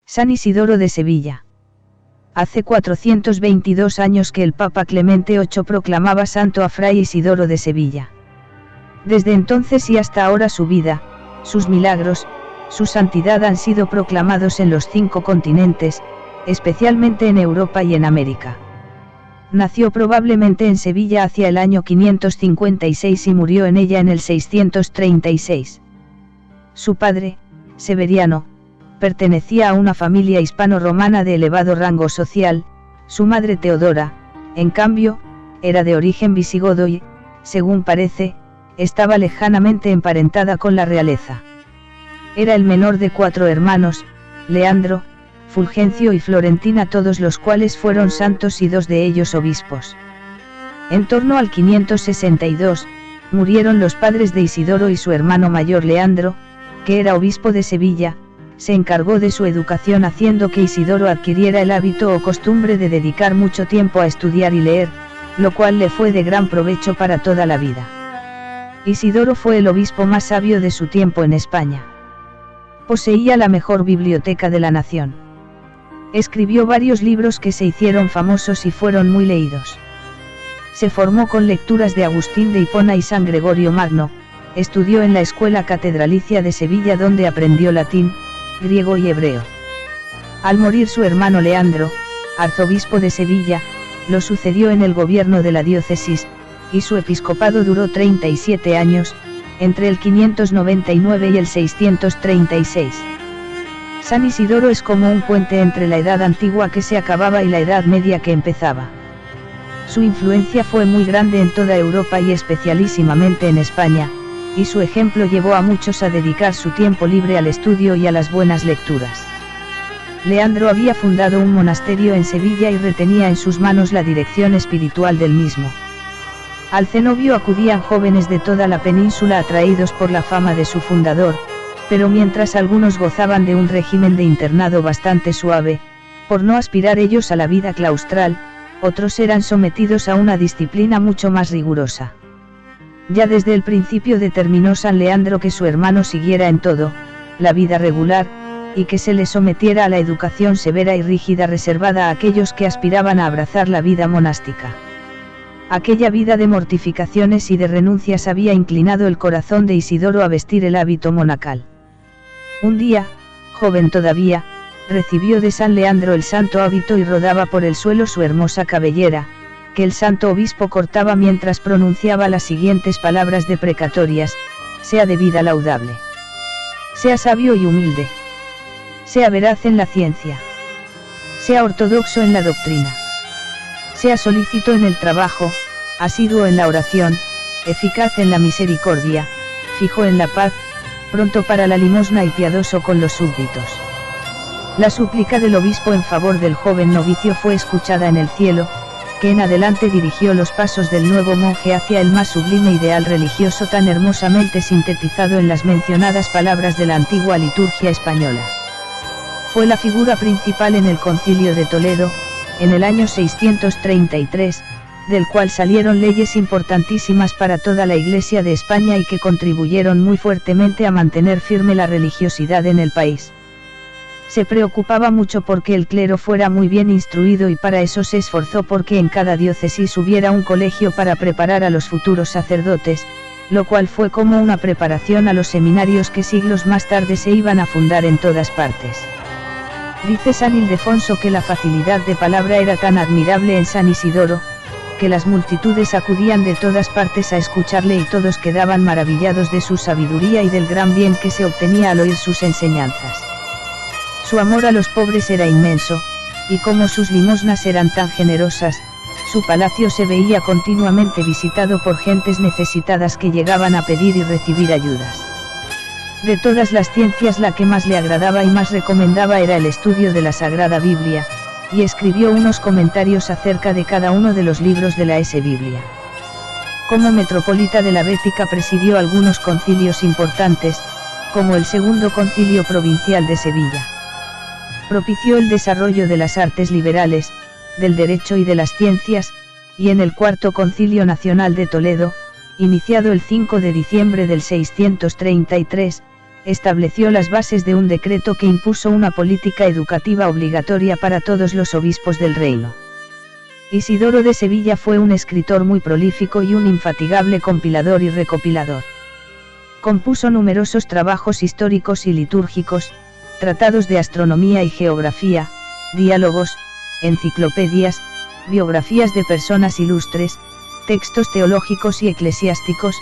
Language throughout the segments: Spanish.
San Isidoro de Sevilla. Hace 422 años que el Papa Clemente VIII proclamaba santo a Fray Isidoro de Sevilla. Desde entonces y hasta ahora su vida, sus milagros, su santidad han sido proclamados en los 5 continentes, especialmente en Europa y en América. Nació probablemente en Sevilla hacia el año 556 y murió en ella en el 636. Su padre, Severiano, pertenecía a una familia hispano-romana de elevado rango social. Su madre Teodora, en cambio, era de origen visigodo y, según parece, estaba lejanamente emparentada con la realeza. Era el menor de 4 hermanos, Leandro, Fulgencio y Florentina, todos los cuales fueron santos y 2 de ellos obispos. En torno al 562, murieron los padres de Isidoro y su hermano mayor Leandro, que era obispo de Sevilla, se encargó de su educación haciendo que Isidoro adquiriera el hábito o costumbre de dedicar mucho tiempo a estudiar y leer, lo cual le fue de gran provecho para toda la vida. Isidoro fue el obispo más sabio de su tiempo en España. Poseía la mejor biblioteca de la nación. Escribió varios libros que se hicieron famosos y fueron muy leídos. Se formó con lecturas de Agustín de Hipona y San Gregorio Magno, estudió en la Escuela Catedralicia de Sevilla donde aprendió latín, griego y hebreo. Al morir su hermano Leandro, arzobispo de Sevilla, lo sucedió en el gobierno de la diócesis, y su episcopado duró 37 años, entre el 599 y el 636. San Isidoro es como un puente entre la Edad Antigua que se acababa y la Edad Media que empezaba. Su influencia fue muy grande en toda Europa y especialísimamente en España, y su ejemplo llevó a muchos a dedicar su tiempo libre al estudio y a las buenas lecturas. Leandro había fundado un monasterio en Sevilla y retenía en sus manos la dirección espiritual del mismo. Al cenobio acudían jóvenes de toda la península atraídos por la fama de su fundador, pero mientras algunos gozaban de un régimen de internado bastante suave, por no aspirar ellos a la vida claustral, otros eran sometidos a una disciplina mucho más rigurosa. Ya desde el principio determinó San Leandro que su hermano siguiera en todo, la vida regular, y que se le sometiera a la educación severa y rígida reservada a aquellos que aspiraban a abrazar la vida monástica. Aquella vida de mortificaciones y de renuncias había inclinado el corazón de Isidoro a vestir el hábito monacal. Un día, joven todavía, recibió de San Leandro el santo hábito y rodaba por el suelo su hermosa cabellera, que el santo obispo cortaba mientras pronunciaba las siguientes palabras deprecatorias: sea de vida laudable, sea sabio y humilde, sea veraz en la ciencia, sea ortodoxo en la doctrina, sea solícito en el trabajo, asiduo en la oración, eficaz en la misericordia, fijo en la paz, pronto para la limosna y piadoso con los súbditos. La súplica del obispo en favor del joven novicio fue escuchada en el cielo, que en adelante dirigió los pasos del nuevo monje hacia el más sublime ideal religioso tan hermosamente sintetizado en las mencionadas palabras de la antigua liturgia española. Fue la figura principal en el Concilio de Toledo, en el año 633, del cual salieron leyes importantísimas para toda la Iglesia de España y que contribuyeron muy fuertemente a mantener firme la religiosidad en el país. Se preocupaba mucho porque el clero fuera muy bien instruido y para eso se esforzó porque en cada diócesis hubiera un colegio para preparar a los futuros sacerdotes, lo cual fue como una preparación a los seminarios que siglos más tarde se iban a fundar en todas partes. Dice San Ildefonso que la facilidad de palabra era tan admirable en San Isidoro, que las multitudes acudían de todas partes a escucharle y todos quedaban maravillados de su sabiduría y del gran bien que se obtenía al oír sus enseñanzas. Su amor a los pobres era inmenso, y como sus limosnas eran tan generosas, su palacio se veía continuamente visitado por gentes necesitadas que llegaban a pedir y recibir ayudas. De todas las ciencias la que más le agradaba y más recomendaba era el estudio de la Sagrada Biblia, y escribió unos comentarios acerca de cada uno de los libros de la Biblia. Como metropolita de la Bética presidió algunos concilios importantes, como el Segundo Concilio Provincial de Sevilla. Propició el desarrollo de las artes liberales, del derecho y de las ciencias, y en el Cuarto Concilio Nacional de Toledo, iniciado el 5 de diciembre del 633, estableció las bases de un decreto que impuso una política educativa obligatoria para todos los obispos del reino. Isidoro de Sevilla fue un escritor muy prolífico y un infatigable compilador y recopilador. Compuso numerosos trabajos históricos y litúrgicos, tratados de astronomía y geografía, diálogos, enciclopedias, biografías de personas ilustres, textos teológicos y eclesiásticos,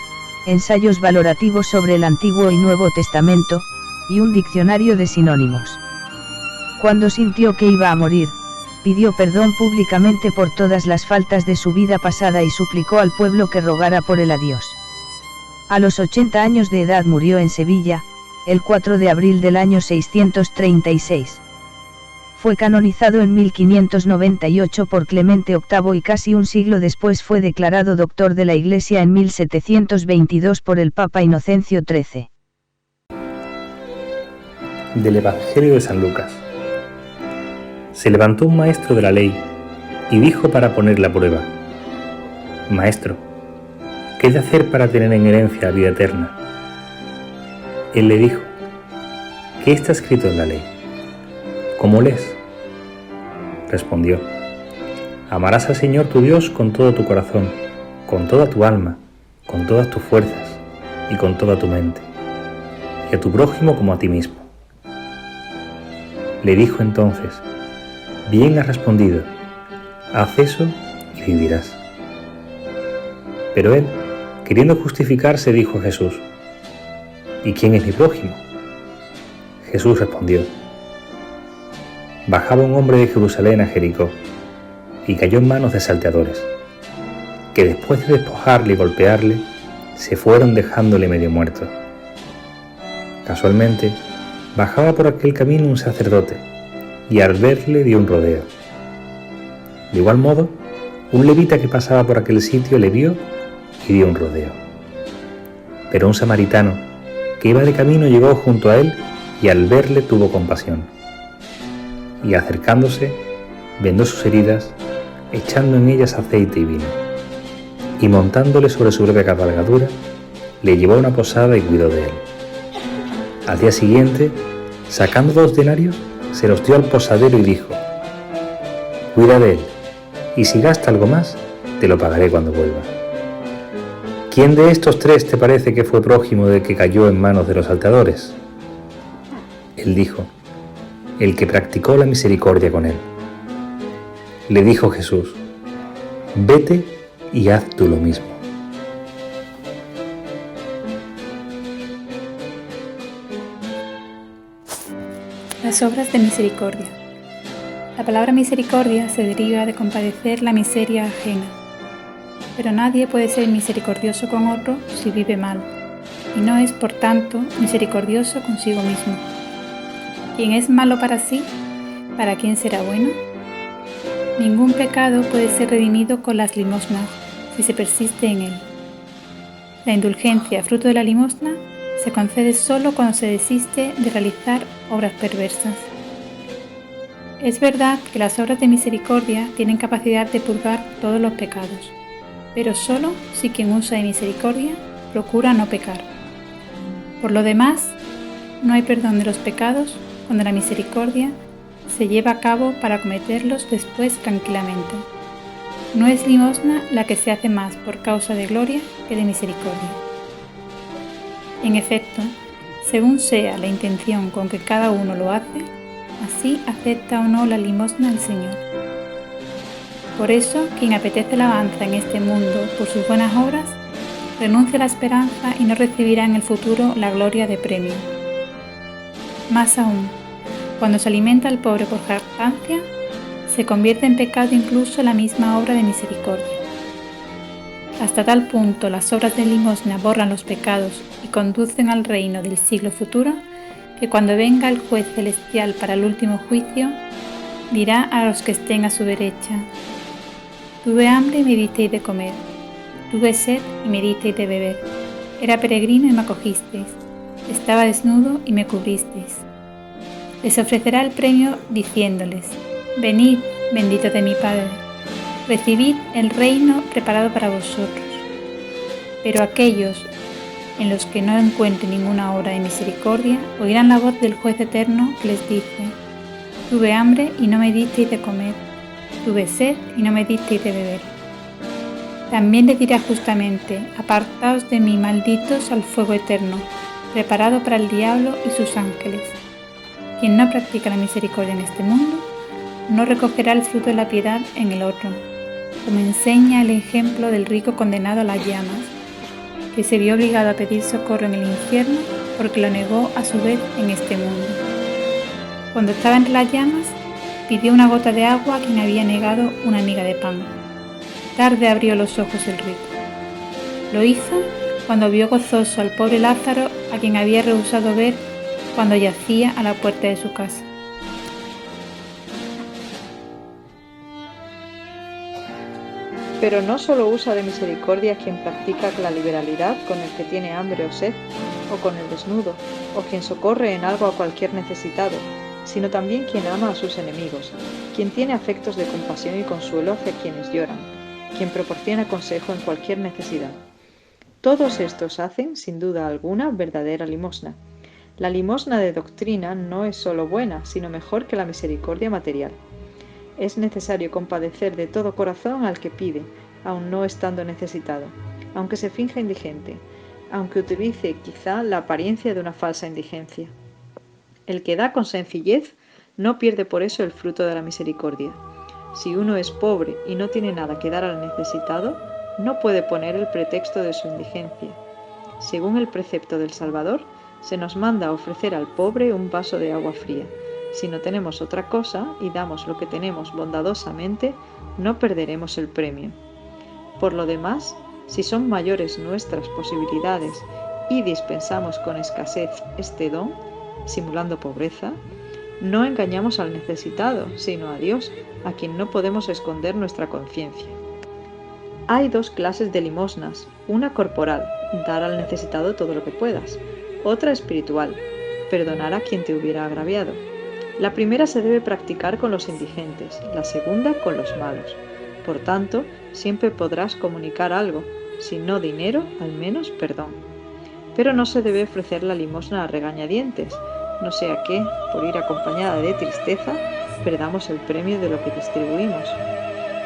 ensayos valorativos sobre el Antiguo y Nuevo Testamento, y un diccionario de sinónimos. Cuando sintió que iba a morir, pidió perdón públicamente por todas las faltas de su vida pasada y suplicó al pueblo que rogara por él a Dios. A los 80 años de edad murió en Sevilla, el 4 de abril del año 636. Fue canonizado en 1598 por Clemente VIII y casi un siglo después fue declarado doctor de la Iglesia en 1722 por el Papa Inocencio XIII. Del Evangelio de San Lucas. Se levantó un maestro de la ley y dijo para ponerle a prueba: Maestro, ¿qué he de hacer para tener en herencia la vida eterna? Él le dijo: ¿qué está escrito en la ley? ¿Cómo lees? Respondió: amarás al Señor tu Dios con todo tu corazón, con toda tu alma, con todas tus fuerzas y con toda tu mente, y a tu prójimo como a ti mismo. Le dijo entonces: bien has respondido, haz eso y vivirás. Pero él, queriendo justificarse, dijo a Jesús: ¿y quién es mi prójimo? Jesús respondió: bajaba un hombre de Jerusalén a Jericó, y cayó en manos de salteadores, que después de despojarle y golpearle, se fueron dejándole medio muerto. Casualmente, bajaba por aquel camino un sacerdote, y al verle dio un rodeo. De igual modo, un levita que pasaba por aquel sitio le vio y dio un rodeo. Pero un samaritano, que iba de camino, llegó junto a él y al verle tuvo compasión. Y acercándose, vendó sus heridas, echando en ellas aceite y vino. Y montándole sobre su breve cabalgadura, le llevó a una posada y cuidó de él. Al día siguiente, sacando 2 denarios, se los dio al posadero y dijo: cuida de él, y si gasta algo más, te lo pagaré cuando vuelva. ¿Quién de estos 3 te parece que fue prójimo del que cayó en manos de los salteadores? Él dijo: el que practicó la misericordia con él. Le dijo Jesús: vete y haz tú lo mismo. Las obras de misericordia. La palabra misericordia se deriva de compadecer la miseria ajena. Pero nadie puede ser misericordioso con otro si vive mal, y no es, por tanto, misericordioso consigo mismo. ¿Quién es malo para sí? ¿Para quién será bueno? Ningún pecado puede ser redimido con las limosnas si se persiste en él. La indulgencia, fruto de la limosna, se concede solo cuando se desiste de realizar obras perversas. Es verdad que las obras de misericordia tienen capacidad de purgar todos los pecados, pero solo si quien usa de misericordia procura no pecar. Por lo demás, no hay perdón de los pecados cuando la misericordia se lleva a cabo para cometerlos después tranquilamente. No es limosna la que se hace más por causa de gloria que de misericordia. En efecto, según sea la intención con que cada uno lo hace, así acepta o no la limosna del Señor. Por eso, quien apetece alabanza en este mundo por sus buenas obras, renuncia a la esperanza y no recibirá en el futuro la gloria de premio. Más aún, cuando se alimenta al pobre por jactancia, se convierte en pecado incluso la misma obra de misericordia. Hasta tal punto las obras de limosna borran los pecados y conducen al reino del siglo futuro, que cuando venga el juez celestial para el último juicio, dirá a los que estén a su derecha: tuve hambre y me disteis de comer, tuve sed y me disteis de beber, era peregrino y me acogisteis, estaba desnudo y me cubristeis. Les ofrecerá el premio diciéndoles: venid, benditos de mi Padre, recibid el reino preparado para vosotros. Pero aquellos en los que no encuentre ninguna obra de misericordia, oirán la voz del juez eterno que les dice: tuve hambre y no me disteis de comer, tuve sed y no me disteis de beber. También les dirá justamente: apartaos de mí, malditos, al fuego eterno, preparado para el diablo y sus ángeles. Quien no practica la misericordia en este mundo, no recogerá el fruto de la piedad en el otro, como enseña el ejemplo del rico condenado a las llamas, que se vio obligado a pedir socorro en el infierno porque lo negó a su vez en este mundo. Cuando estaba entre las llamas, pidió una gota de agua a quien había negado una miga de pan. Tarde abrió los ojos el rico. Lo hizo cuando vio gozoso al pobre Lázaro, a quien había rehusado ver cuando yacía a la puerta de su casa. Pero no solo usa de misericordia quien practica la liberalidad con el que tiene hambre o sed, o con el desnudo, o quien socorre en algo a cualquier necesitado, sino también quien ama a sus enemigos, quien tiene afectos de compasión y consuelo hacia quienes lloran, quien proporciona consejo en cualquier necesidad. Todos estos hacen, sin duda alguna, verdadera limosna. La limosna de doctrina no es solo buena, sino mejor que la misericordia material. Es necesario compadecer de todo corazón al que pide, aun no estando necesitado, aunque se finja indigente, aunque utilice quizá la apariencia de una falsa indigencia. El que da con sencillez no pierde por eso el fruto de la misericordia. Si uno es pobre y no tiene nada que dar al necesitado, no puede poner el pretexto de su indigencia. Según el precepto del Salvador, se nos manda ofrecer al pobre un vaso de agua fría. Si no tenemos otra cosa y damos lo que tenemos bondadosamente, no perderemos el premio. Por lo demás, si son mayores nuestras posibilidades y dispensamos con escasez este don, simulando pobreza, no engañamos al necesitado, sino a Dios, a quien no podemos esconder nuestra conciencia. Hay dos clases de limosnas, una corporal, dar al necesitado todo lo que puedas, otra espiritual, perdonar a quien te hubiera agraviado. La primera se debe practicar con los indigentes, la segunda con los malos. Por tanto, siempre podrás comunicar algo, si no dinero, al menos perdón. Pero no se debe ofrecer la limosna a regañadientes, no sea que, por ir acompañada de tristeza, perdamos el premio de lo que distribuimos.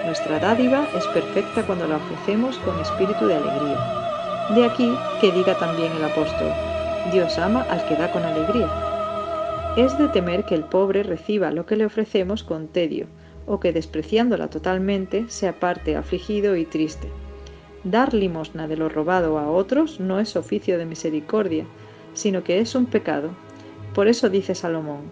Nuestra dádiva es perfecta cuando la ofrecemos con espíritu de alegría. De aquí que diga también el apóstol: Dios ama al que da con alegría. Es de temer que el pobre reciba lo que le ofrecemos con tedio, o que despreciándola totalmente se aparte afligido y triste. Dar limosna de lo robado a otros no es oficio de misericordia, sino que es un pecado. Por eso dice Salomón: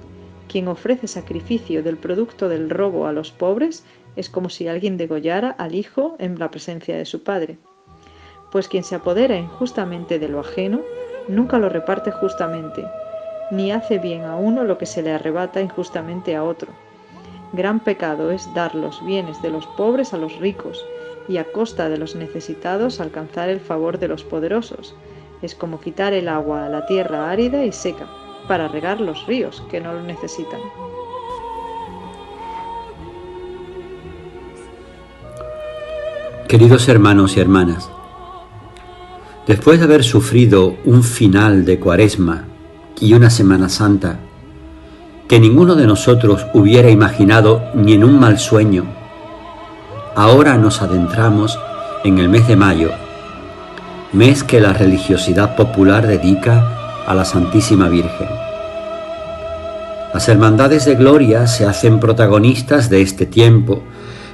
quien ofrece sacrificio del producto del robo a los pobres es como si alguien degollara al hijo en la presencia de su padre. Pues quien se apodera injustamente de lo ajeno, nunca lo reparte justamente, ni hace bien a uno lo que se le arrebata injustamente a otro. Gran pecado es dar los bienes de los pobres a los ricos, y a costa de los necesitados alcanzar el favor de los poderosos. Es como quitar el agua a la tierra árida y seca, para regar los ríos que no lo necesitan. Queridos hermanos y hermanas, después de haber sufrido un final de Cuaresma y una Semana Santa que ninguno de nosotros hubiera imaginado ni en un mal sueño, ahora nos adentramos en el mes de mayo, mes que la religiosidad popular dedica a la Santísima Virgen. Las hermandades de gloria se hacen protagonistas de este tiempo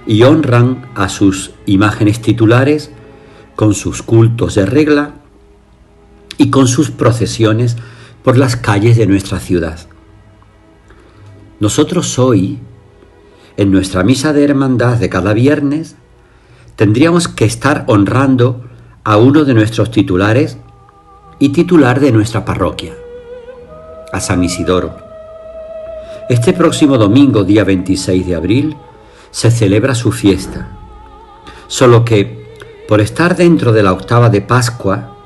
y honran a sus imágenes titulares con sus cultos de regla y con sus procesiones por las calles de nuestra ciudad. Nosotros hoy, en nuestra misa de hermandad de cada viernes, tendríamos que estar honrando a uno de nuestros titulares y titular de nuestra parroquia, a San Isidoro. Este próximo domingo, día 26 de abril, se celebra su fiesta, solo que, por estar dentro de la octava de Pascua,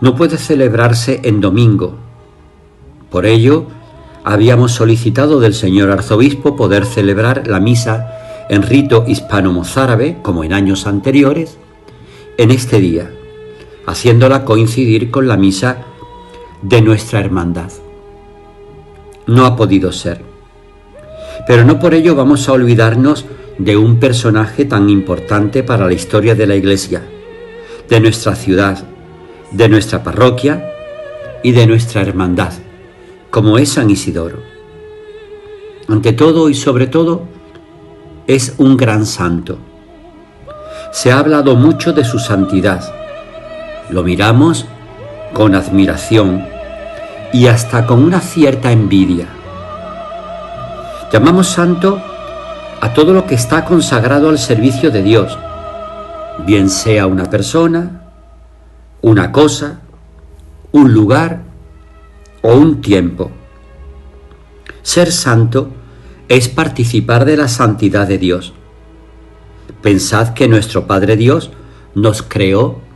no puede celebrarse en domingo. Por ello, habíamos solicitado del señor arzobispo poder celebrar la misa en rito hispano-mozárabe, como en años anteriores, en este día, haciéndola coincidir con la misa de nuestra hermandad. No ha podido ser. Pero no por ello vamos a olvidarnos de un personaje tan importante para la historia de la Iglesia, de nuestra ciudad, de nuestra parroquia y de nuestra hermandad, como es San Isidoro. Ante todo y sobre todo, es un gran santo. Se ha hablado mucho de su santidad. Lo miramos con admiración y hasta con una cierta envidia. Llamamos santo a todo lo que está consagrado al servicio de Dios, bien sea una persona, una cosa, un lugar o un tiempo. Ser santo es participar de la santidad de Dios. Pensad que nuestro Padre Dios nos creó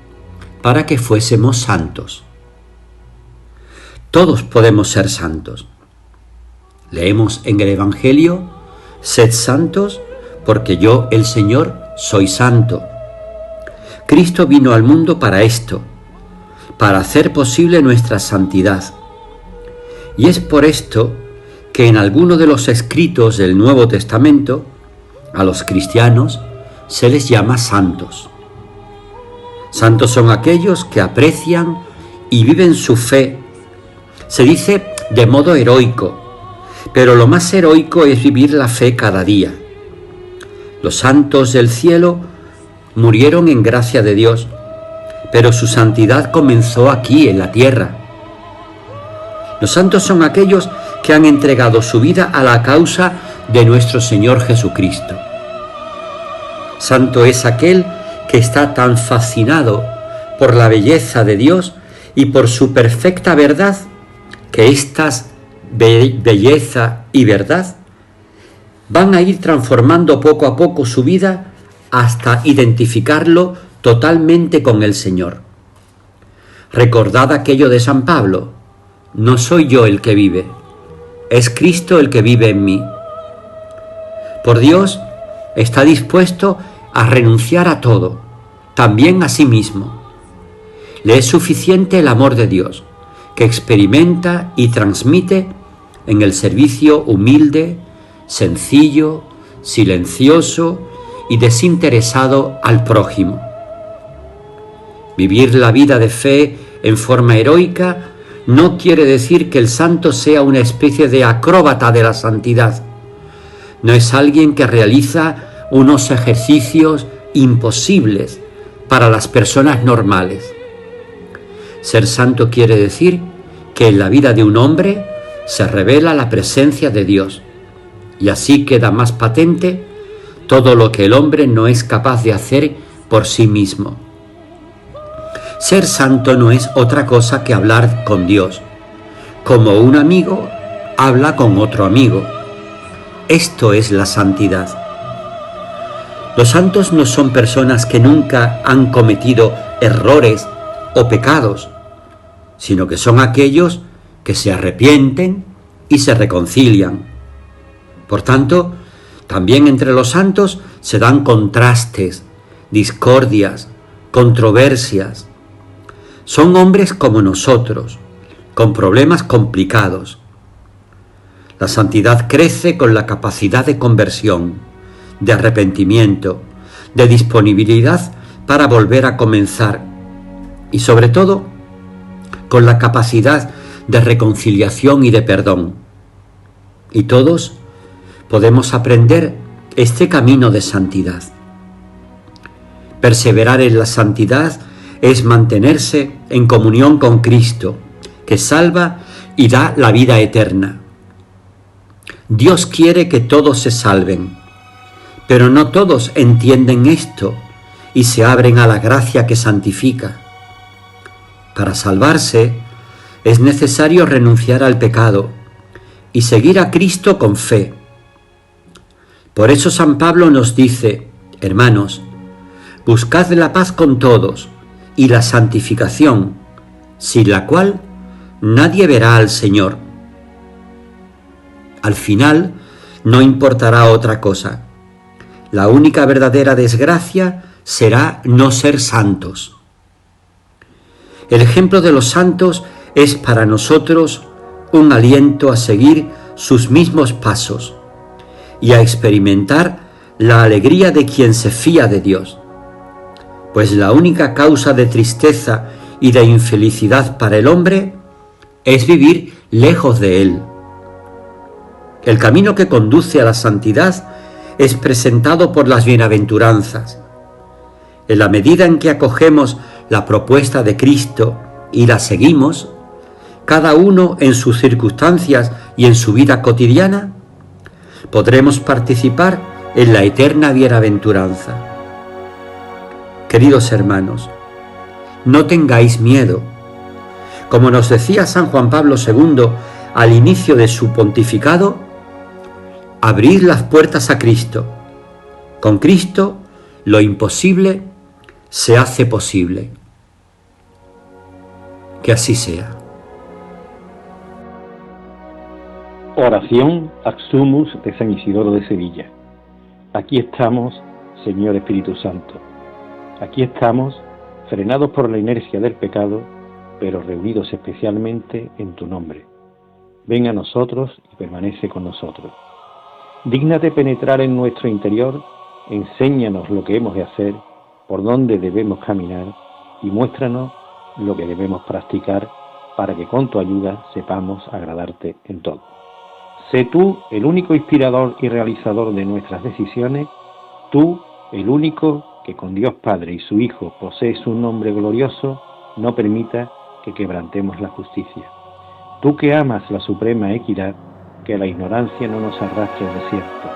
para que fuésemos santos. Todos podemos ser santos. Leemos en el Evangelio: sed santos porque yo, el Señor, soy santo. Cristo vino al mundo para esto, para hacer posible nuestra santidad. Y es por esto que en alguno de los escritos del Nuevo Testamento a los cristianos se les llama santos. Santos son aquellos que aprecian y viven su fe. Se dice de modo heroico, pero lo más heroico es vivir la fe cada día. Los santos del cielo murieron en gracia de Dios, pero su santidad comenzó aquí en la tierra. Los santos son aquellos que han entregado su vida a la causa de nuestro Señor Jesucristo. Santo es aquel que está tan fascinado por la belleza de Dios y por su perfecta verdad, que estas belleza y verdad van a ir transformando poco a poco su vida hasta identificarlo totalmente con el Señor. Recordad aquello de San Pablo: no soy yo el que vive, es Cristo el que vive en mí. Por Dios está dispuesto a renunciar a todo, también a sí mismo. Le es suficiente el amor de Dios, que experimenta y transmite en el servicio humilde, sencillo, silencioso y desinteresado al prójimo. Vivir la vida de fe en forma heroica no quiere decir que el santo sea una especie de acróbata de la santidad. No es alguien que realiza unos ejercicios imposibles para las personas normales. Ser santo quiere decir que en la vida de un hombre se revela la presencia de Dios, y así queda más patente todo lo que el hombre no es capaz de hacer por sí mismo. Ser santo no es otra cosa que hablar con Dios, como un amigo habla con otro amigo. Esto es la santidad. Los santos no son personas que nunca han cometido errores o pecados, sino que son aquellos que se arrepienten y se reconcilian. Por tanto, también entre los santos se dan contrastes, discordias, controversias. Son hombres como nosotros, con problemas complicados. La santidad crece con la capacidad de conversión, de arrepentimiento, de disponibilidad para volver a comenzar y sobre todo con la capacidad de reconciliación y de perdón. Y todos podemos aprender este camino de santidad. Perseverar en la santidad es mantenerse en comunión con Cristo, que salva y da la vida eterna. Dios quiere que todos se salven, pero no todos entienden esto y se abren a la gracia que santifica. Para salvarse es necesario renunciar al pecado y seguir a Cristo con fe. Por eso San Pablo nos dice: hermanos, buscad la paz con todos y la santificación, sin la cual nadie verá al Señor. Al final no importará otra cosa. La única verdadera desgracia será no ser santos. El ejemplo de los santos es para nosotros un aliento a seguir sus mismos pasos y a experimentar la alegría de quien se fía de Dios, pues la única causa de tristeza y de infelicidad para el hombre es vivir lejos de Él. El camino que conduce a la santidad es presentado por las bienaventuranzas. En la medida en que acogemos la propuesta de Cristo y la seguimos, cada uno en sus circunstancias y en su vida cotidiana, podremos participar en la eterna bienaventuranza. Queridos hermanos, no tengáis miedo. Como nos decía San Juan Pablo II al inicio de su pontificado, abrid las puertas a Cristo. Con Cristo lo imposible se hace posible. Que así sea. Oración Axumus de San Isidoro de Sevilla. Aquí estamos, Señor Espíritu Santo. Aquí estamos, frenados por la inercia del pecado, pero reunidos especialmente en tu nombre. Ven a nosotros y permanece con nosotros. Dígnate penetrar en nuestro interior, enséñanos lo que hemos de hacer, por dónde debemos caminar y muéstranos lo que debemos practicar para que con tu ayuda sepamos agradarte en todo. Sé tú el único inspirador y realizador de nuestras decisiones, tú el único que con Dios Padre y su Hijo posees un nombre glorioso, no permita que quebrantemos la justicia. Tú que amas la suprema equidad, que la ignorancia no nos arrastre al desierto,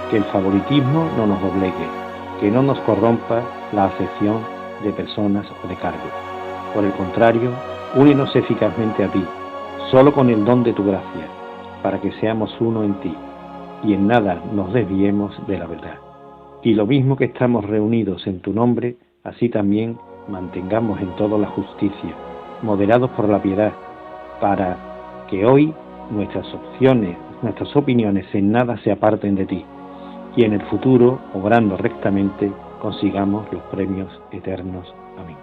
que el favoritismo no nos doblegue, que no nos corrompa la acepción de personas o de cargos. Por el contrario, únenos eficazmente a ti, solo con el don de tu gracia, para que seamos uno en ti, y en nada nos desviemos de la verdad. Y lo mismo que estamos reunidos en tu nombre, así también mantengamos en todo la justicia, moderados por la piedad, para que hoy nuestras opiniones en nada se aparten de ti, y en el futuro, obrando rectamente, consigamos los premios eternos. Amén.